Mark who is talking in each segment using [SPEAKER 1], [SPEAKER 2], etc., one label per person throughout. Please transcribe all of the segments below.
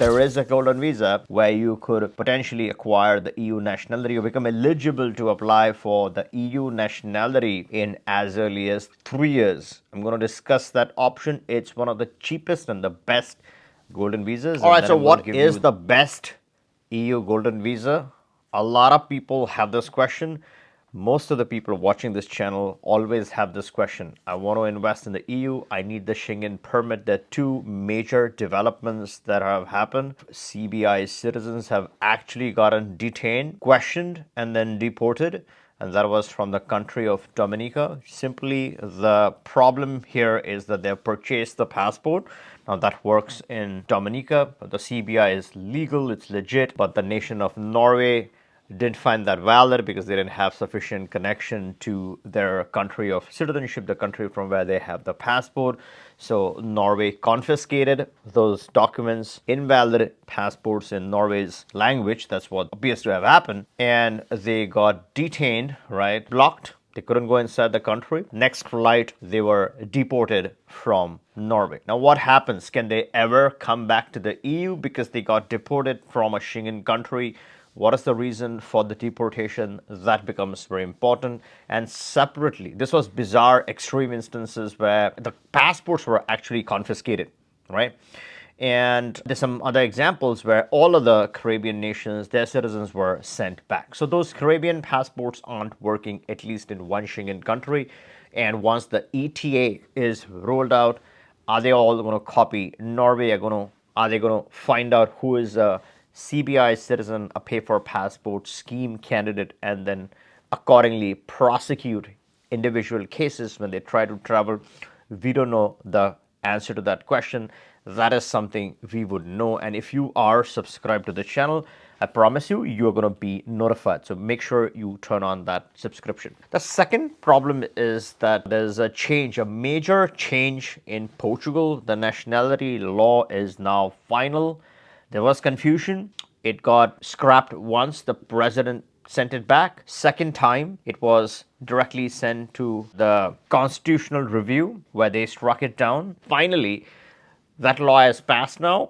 [SPEAKER 1] there is a golden visa where you could potentially acquire the EU nationality or become eligible to apply for the EU nationality in as early as 3 years. I'm going to discuss that option. It's one of the cheapest and the best golden visas. All right, so what is the best EU golden visa? A lot of people have this question. Most of the people watching this channel always have this question. I want to invest in the EU. I need the Schengen permit. There are two major developments that have happened. CBI citizens have actually gotten detained, questioned, and then deported. And that was from the country of Dominica. Simply, the problem here is that they've purchased the passport. Now, that works in Dominica. The CBI is legal, it's legit, but the nation of Norway didn't find that valid because they didn't have sufficient connection to their country of citizenship, the country from where they have the passport. So Norway confiscated those documents, invalid passports in Norway's language. That's what appears to have happened. And they got detained, right? Blocked. They couldn't go inside the country. Next flight, they were deported from Norway. Now, what happens? Can they ever come back to the EU because they got deported from a Schengen country? What is the reason for the deportation? That becomes very important. And separately, this was bizarre, extreme instances where the passports were actually confiscated, right? And there's some other examples where all of the Caribbean nations, their citizens were sent back. So those Caribbean passports aren't working, at least in one Schengen country. And once the ETA is rolled out, are they all going to copy Norway? Are they going to find out who is a CBI citizen, a pay for passport scheme candidate, and then accordingly prosecute individual cases when they try to travel? We don't know the answer to that question. That is something we would know. And if you are subscribed to the channel, I promise you, you're going to be notified. So make sure you turn on that subscription. The second problem is that there's a change, a major change in Portugal. The nationality law is now final. There was confusion. It got scrapped once the president sent it back. Second time, it was directly sent to the constitutional review where they struck it down. Finally, that law has passed now,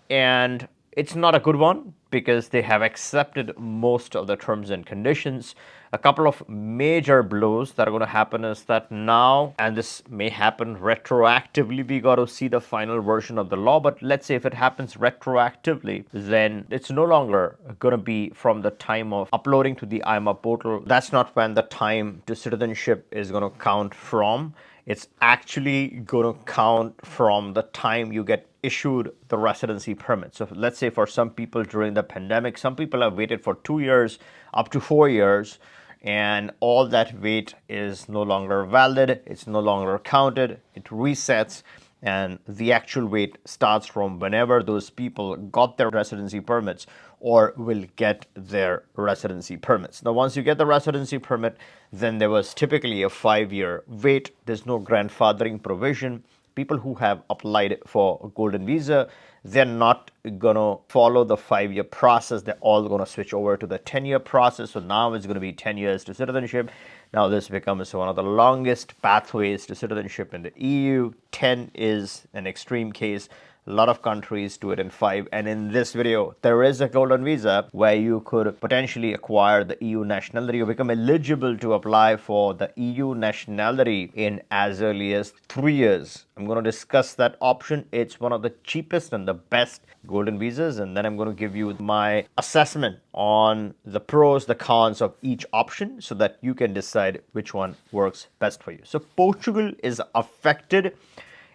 [SPEAKER 1] and it's not a good one because they have accepted most of the terms and conditions. A couple of major blows that are going to happen is that now, and this may happen retroactively, we got to see the final version of the law. But let's say if it happens retroactively, then it's no longer going to be from the time of uploading to the IMA portal. That's not when the time to citizenship is going to count from. It's actually going to count from the time you get issued the residency permit. So let's say for some people during the pandemic, some people have waited for 2 years, up to 4 years, and all that wait is no longer valid. It's no longer counted. It resets, and the actual wait starts from whenever those people got their residency permits or will get their residency permits. Now, once you get the residency permit, then there was typically a 5-year wait. There's no grandfathering provision. People who have applied for a golden visa, they're not going to follow the 5-year process. They're all going to switch over to the 10-year process. So now it's going to be 10 years to citizenship. Now this becomes one of the longest pathways to citizenship in the EU. 10 is an extreme case. A lot of countries do it in 5. And in this video, there is a golden visa where you could potentially acquire the EU nationality or become eligible to apply for the EU nationality in as early as 3 years. I'm going to discuss that option. It's one of the cheapest and the best golden visas. And then I'm going to give you my assessment on the pros, the cons of each option so that you can decide which one works best for you. So Portugal is affected.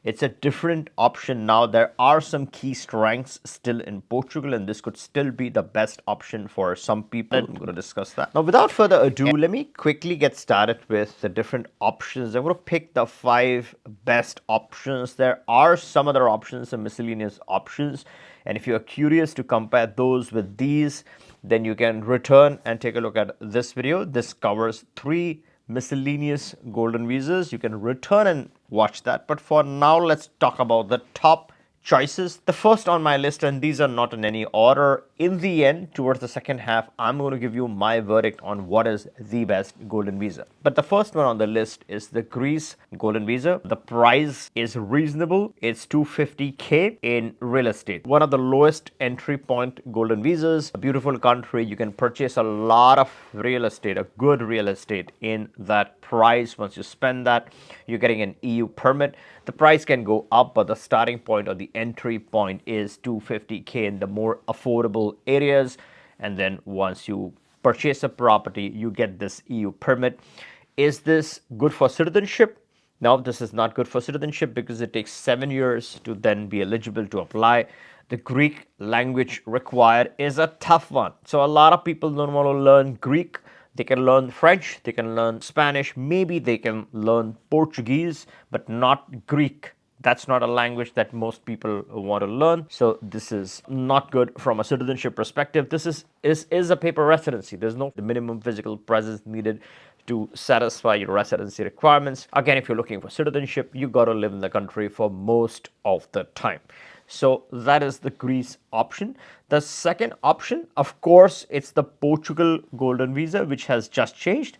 [SPEAKER 1] It's a different option now. There are some key strengths still in Portugal, and this could still be the best option for some people. I'm going to discuss that. Now, without further ado, let me quickly get started with the different options. I'm going to pick the 5 best options. There are some other options, some miscellaneous options. And if you're curious to compare those with these, then you can return and take a look at this video. This covers 3 miscellaneous golden visas. You can return and watch that. But for now, let's talk about the top choices. The first on my list, and these are not in any order, in the end, towards the second half, I'm going to give you my verdict on what is the best golden visa. But the first one on the list is the Greece Golden Visa. The price is reasonable. It's 250K in real estate. One of the lowest entry point golden visas. A beautiful country. You can purchase a lot of real estate, a good real estate in that price. Once you spend that, you're getting an EU permit. The price can go up, but the starting point or the entry point is 250K in the more affordable areas. And then once you purchase a property, you get this EU permit. Is this good for citizenship? No, this is not good for citizenship because it takes 7 years to then be eligible to apply. The Greek language required is a tough one. So a lot of people don't want to learn Greek. They can learn French, they can learn Spanish, maybe they can learn Portuguese, but not Greek. That's not a language that most people want to learn. So this is not good from a citizenship perspective. This is a paper residency. There's no minimum physical presence needed to satisfy your residency requirements. Again, if you're looking for citizenship, you got to live in the country for most of the time. So that is the Greece option. The second option, of course, it's the Portugal Golden Visa, which has just changed.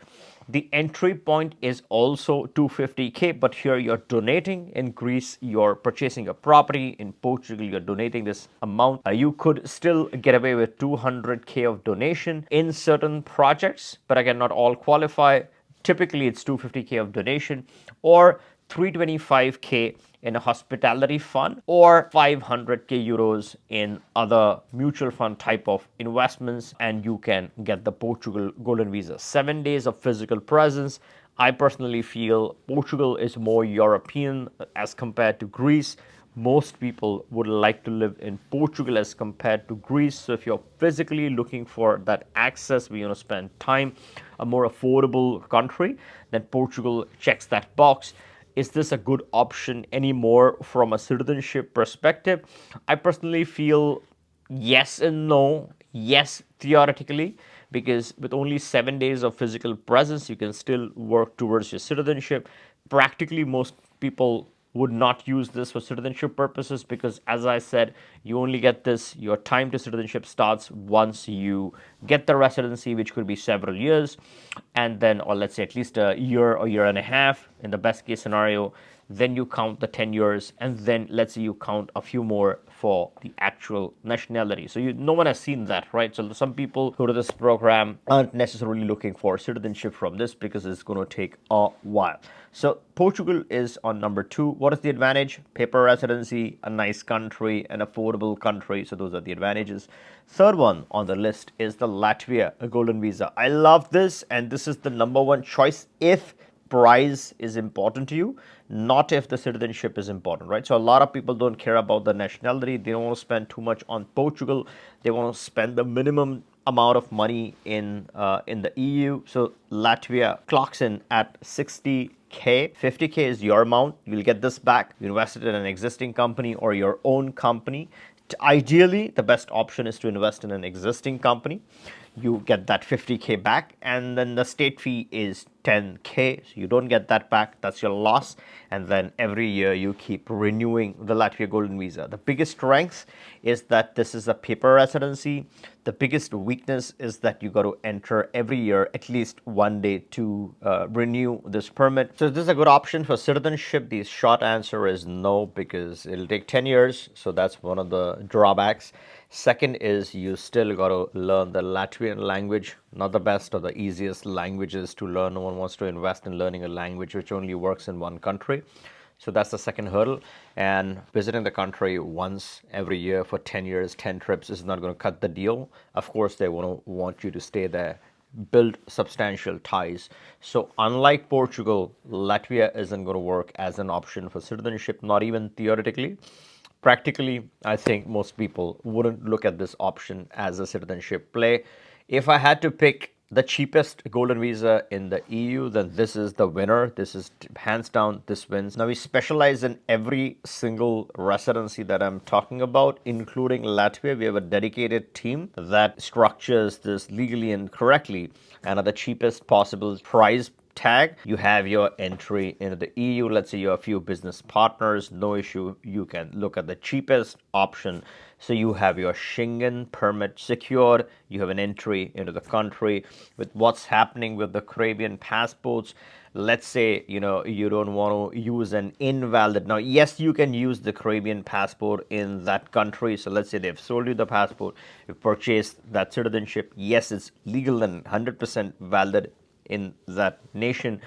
[SPEAKER 1] The entry point is also 250K, but here you're donating. In Greece, you're purchasing a property. In Portugal, you're donating this amount. You could still get away with 200K of donation in certain projects, but again, not all qualify. Typically, it's 250K of donation or 325K in a hospitality fund or 500K euros in other mutual fund type of investments, and you can get the Portugal Golden Visa. 7 days of physical presence. I personally feel Portugal is more European as compared to Greece. Most people would like to live in Portugal as compared to Greece. So if you're physically looking for that access, we want to spend time, a more affordable country, then Portugal checks that box. Is this a good option anymore from a citizenship perspective? I personally feel yes and no. Yes, theoretically, because with only 7 days of physical presence, you can still work towards your citizenship. Practically, most people would not use this for citizenship purposes because, as I said, you only get this, your time to citizenship starts once you get the residency, which could be several years, and then, or let's say at least a year or year and a half in the best case scenario. Then you count the 10 years, and then let's say you count a few more for the actual nationality. So no one has seen that, right? So some people who do this program aren't necessarily looking for citizenship from this because it's going to take a while. So Portugal is on number 2. What is the advantage? Paper residency, a nice country, an affordable country. So those are the advantages. Third one on the list is the Latvia Golden Visa. I love this, and this is the number one choice if price is important to you, not if the citizenship is important, right? So a lot of people don't care about the nationality. They don't want to spend too much on Portugal. They want to spend the minimum amount of money in the EU. So Latvia clocks in at 60K. 50K is your amount. You'll get this back. You invested in an existing company or your own company. Ideally, the best option is to invest in an existing company. You get that 50K back, and then the state fee is 10K. So you don't get that back. That's your loss. And then every year you keep renewing the Latvia Golden Visa. The biggest strength is that this is a paper residency. The biggest weakness is that you got to enter every year at least one day to renew this permit. So is this a good option for citizenship? The short answer is no, because it'll take 10 years. So that's one of the drawbacks. Second is you still got to learn the Latvian language, not the best or the easiest languages to learn. No one wants to invest in learning a language which only works in one country. So that's the second hurdle. And visiting the country once every year for 10 years, 10 trips is not going to cut the deal. Of course, they want you to stay there, build substantial ties. So unlike Portugal, Latvia isn't going to work as an option for citizenship, not even theoretically. Practically, I think most people wouldn't look at this option as a citizenship play. If I had to pick the cheapest golden visa in the EU, then this is the winner. This is hands down, this wins. Now we specialize in every single residency that I'm talking about, including Latvia. We have a dedicated team that structures this legally and correctly and at the cheapest possible price tag, you have your entry into the EU. Let's say you have a few business partners, no issue. You can look at the cheapest option. So you have your Schengen permit secured. You have an entry into the country. With what's happening with the Caribbean passports, let's say you don't want to use an invalid. Now yes, you can use the Caribbean passport in that country. So let's say they've sold you the passport, you purchased that citizenship. Yes, it's legal and 100% valid in that nation.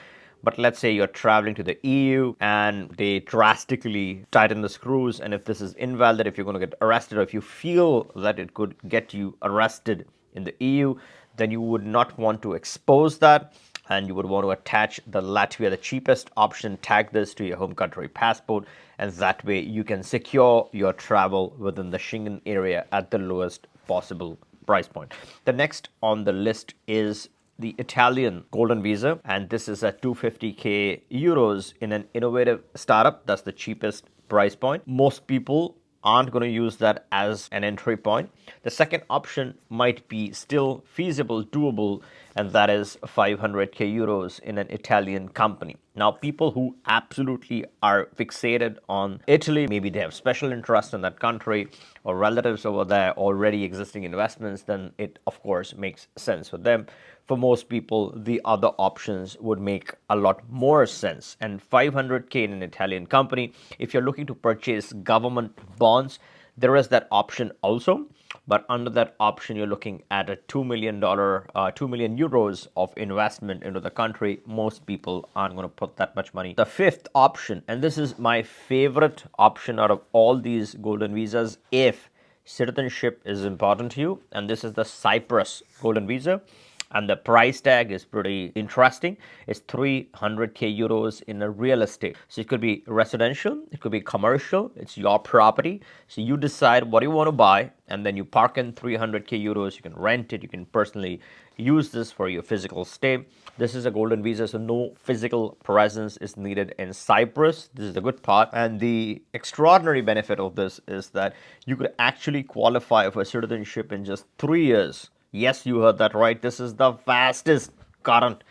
[SPEAKER 1] But let's say you're traveling to the EU and they drastically tighten the screws, and if this is invalid, if you're going to get arrested, or if you feel that it could get you arrested in the EU, then you would not want to expose that, and you would want to attach the Latvia, the cheapest option, tag this to your home country passport, and that way you can secure your travel within the Schengen area at the lowest possible price point. The next on the list is the Italian Golden Visa, and this is at 250k euros in an innovative startup. That's the cheapest price point. Most people aren't going to use that as an entry point. The second option might be still feasible, doable, and that is 500k euros in an Italian company. Now, people who absolutely are fixated on Italy, maybe they have special interest in that country or relatives over there, already existing investments, then it of course makes sense for them. For most people, the other options would make a lot more sense. And 500k in an Italian company, if you're looking to purchase government bonds, there is that option also. But under that option, you're looking at a $2 million euros of investment into the country. Most people aren't going to put that much money. The fifth option, and this is my favorite option out of all these golden visas, if citizenship is important to you, and this is the Cyprus Golden Visa. And the price tag is pretty interesting. It's 300k euros in a real estate. So it could be residential, it could be commercial, it's your property. So you decide what you want to buy, and then you park in 300k euros. You can rent it, you can personally use this for your physical stay. This is a golden visa, so no physical presence is needed in Cyprus. This is the good part. And the extraordinary benefit of this is that you could actually qualify for citizenship in just 3 years. Yes, you heard that right. This is the fastest current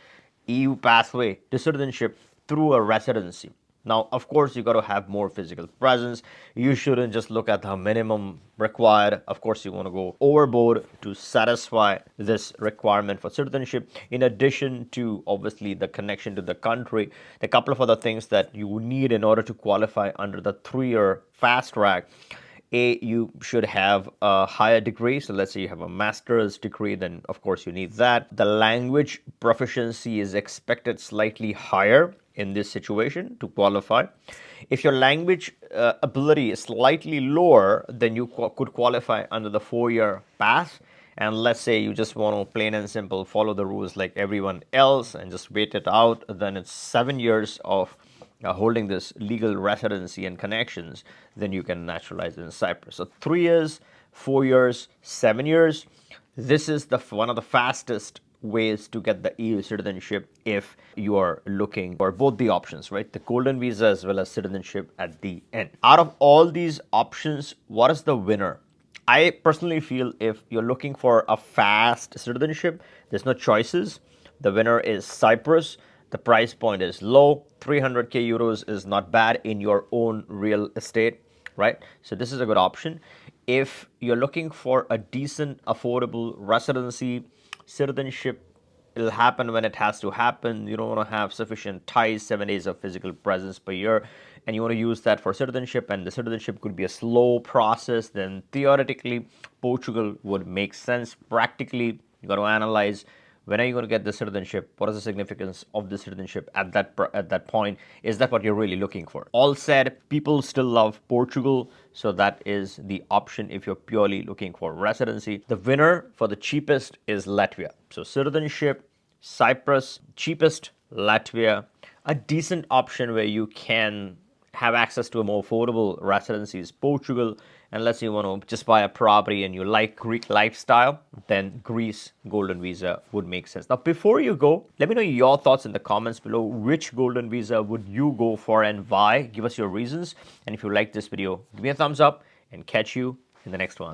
[SPEAKER 1] EU pathway to citizenship through a residency. Now, of course, you got to have more physical presence. You shouldn't just look at the minimum required. Of course, you want to go overboard to satisfy this requirement for citizenship. In addition to, obviously, the connection to the country, the couple of other things that you need in order to qualify under the 3-year fast track. You should have a higher degree. So let's say you have a master's degree, then of course you need that. The language proficiency is expected slightly higher in this situation to qualify. If your language ability is slightly lower, then you could qualify under the 4-year pass. And let's say you just want to plain and simple follow the rules like everyone else and just wait it out, then it's 7 years of holding this legal residency and connections, then you can naturalize in Cyprus. So 3 years, 4 years, 7 years. This is one of the fastest ways to get the EU citizenship if you are looking for both the options, right? The golden visa as well as citizenship at the end. Out of all these options, what is the winner? I personally feel if you're looking for a fast citizenship, there's no choices. The winner is Cyprus. The price point is low. 300k euros is not bad in your own real estate, right? So this is a good option. If you're looking for a decent, affordable residency, citizenship, it'll happen when it has to happen. You don't want to have sufficient ties, 7 days of physical presence per year, and you want to use that for citizenship, and the citizenship could be a slow process, then theoretically, Portugal would make sense. Practically, you got to analyze when are you going to get the citizenship? What is the significance of the citizenship at that point? Is that what you're really looking for? All said, people still love Portugal, so that is the option if you're purely looking for residency. The winner for the cheapest is Latvia. So citizenship, Cyprus, cheapest, Latvia. A decent option where you can have access to a more affordable residency is Portugal. Unless you want to just buy a property and you like Greek lifestyle, then Greece Golden Visa would make sense. Now, before you go, let me know your thoughts in the comments below. Which Golden Visa would you go for and why? Give us your reasons. And if you like this video, give me a thumbs up and catch you in the next one.